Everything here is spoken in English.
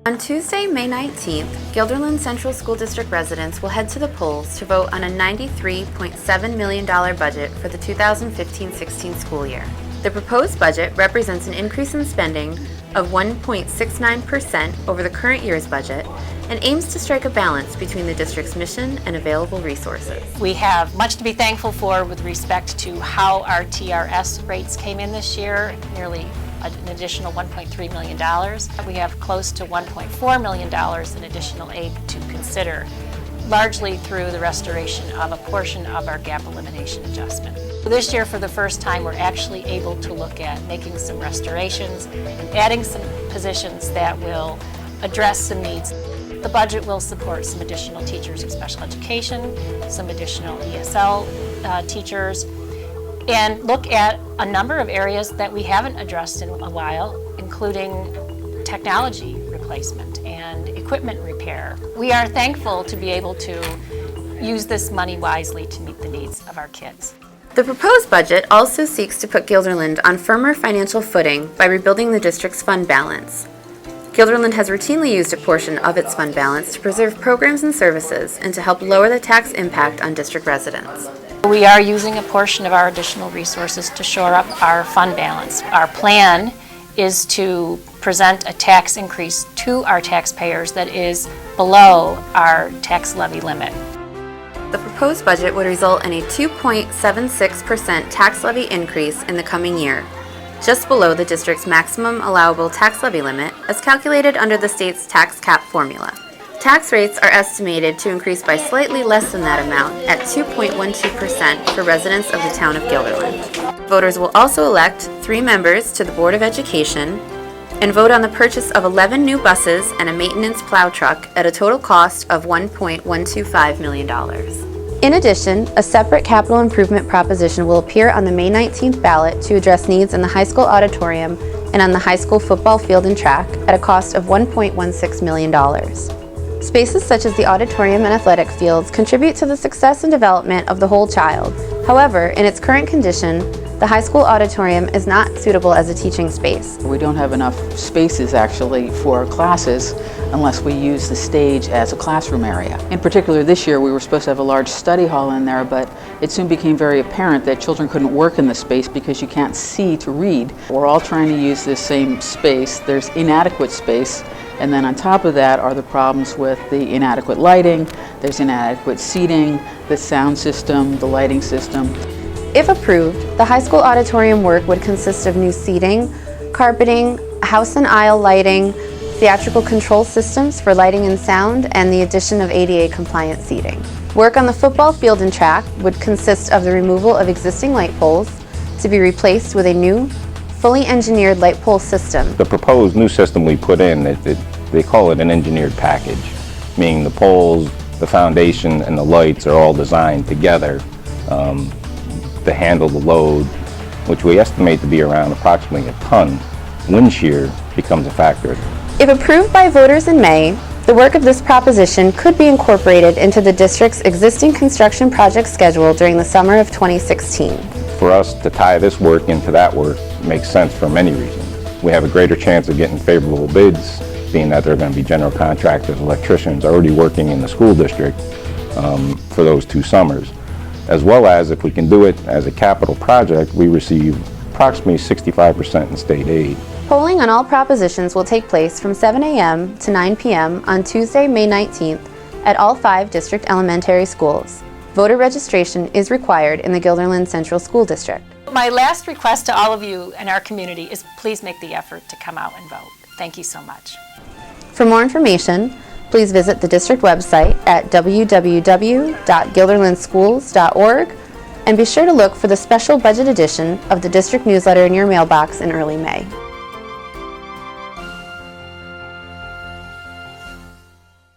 On Tuesday, May 19th, Guilderland Central School District residents will head to the polls to vote on a $93.7 million budget for the 2015-16 school year. The proposed budget represents an increase in spending of 1.69% over the current year's budget and aims to strike a balance between the district's mission and available resources. We have much to be thankful for with respect to how our TRS rates came in this year, nearly an additional $1.3 million. We have close to $1.4 million in additional aid to consider, largely through the restoration of a portion of our gap elimination adjustment. This year, for the first time, we're actually able to look at making some restorations and adding some positions that will address some needs. The budget will support some additional teachers of special education, some additional ESL teachers, and look at a number of areas that we haven't addressed in a while, including technology replacement and equipment repair. We are thankful to be able to use this money wisely to meet the needs of our kids. The proposed budget also seeks to put Guilderland on firmer financial footing by rebuilding the district's fund balance. Guilderland has routinely used a portion of its fund balance to preserve programs and services and to help lower the tax impact on district residents. We are using a portion of our additional resources to shore up our fund balance. Our plan is to present a tax increase to our taxpayers that is below our tax levy limit. The proposed budget would result in a 2.76% tax levy increase in the coming year, just below the district's maximum allowable tax levy limit as calculated under the state's tax cap formula. Tax rates are estimated to increase by slightly less than that amount at 2.12% for residents of the town of Guilderland. Voters will also elect 3 members to the Board of Education and vote on the purchase of 11 new buses and a maintenance plow truck at a total cost of $1.125 million. In addition, a separate capital improvement proposition will appear on the May 19th ballot to address needs in the high school auditorium and on the high school football field and track at a cost of $1.16 million. Spaces such as the auditorium and athletic fields contribute to the success and development of the whole child. However, in its current condition, the high school auditorium is not suitable as a teaching space. We don't have enough spaces actually for classes unless we use the stage as a classroom area. In particular, this year we were supposed to have a large study hall in there, but it soon became very apparent that children couldn't work in the space because you can't see to read. We're all trying to use this same space. There's inadequate space. And then on top of that are the problems with the inadequate lighting, there's inadequate seating, the sound system, the lighting system. If approved, the high school auditorium work would consist of new seating, carpeting, house and aisle lighting, theatrical control systems for lighting and sound, and the addition of ADA compliant seating. Work on the football field and track would consist of the removal of existing light poles to be replaced with a new, fully engineered light pole system. The proposed new system we put in, they call it an engineered package, meaning the poles, the foundation, and the lights are all designed together to handle the load, which we estimate to be around approximately a ton. Wind shear becomes a factor. If approved by voters in May, the work of this proposition could be incorporated into the district's existing construction project schedule during the summer of 2016. For us to tie this work into that work makes sense for many reasons. We have a greater chance of getting favorable bids, being that there are going to be general contractors, electricians already working in the school district for those 2 summers. As well as if we can do it as a capital project, we receive approximately 65% in state aid. Polling on all propositions will take place from 7 a.m. to 9 p.m. on Tuesday, May 19th at all 5 district elementary schools. Voter registration is required in the Guilderland Central School District. My last request to all of you in our community is please make the effort to come out and vote. Thank you so much. For more information, please visit the district website at www.guilderlandschools.org and be sure to look for the special budget edition of the district newsletter in your mailbox in early May.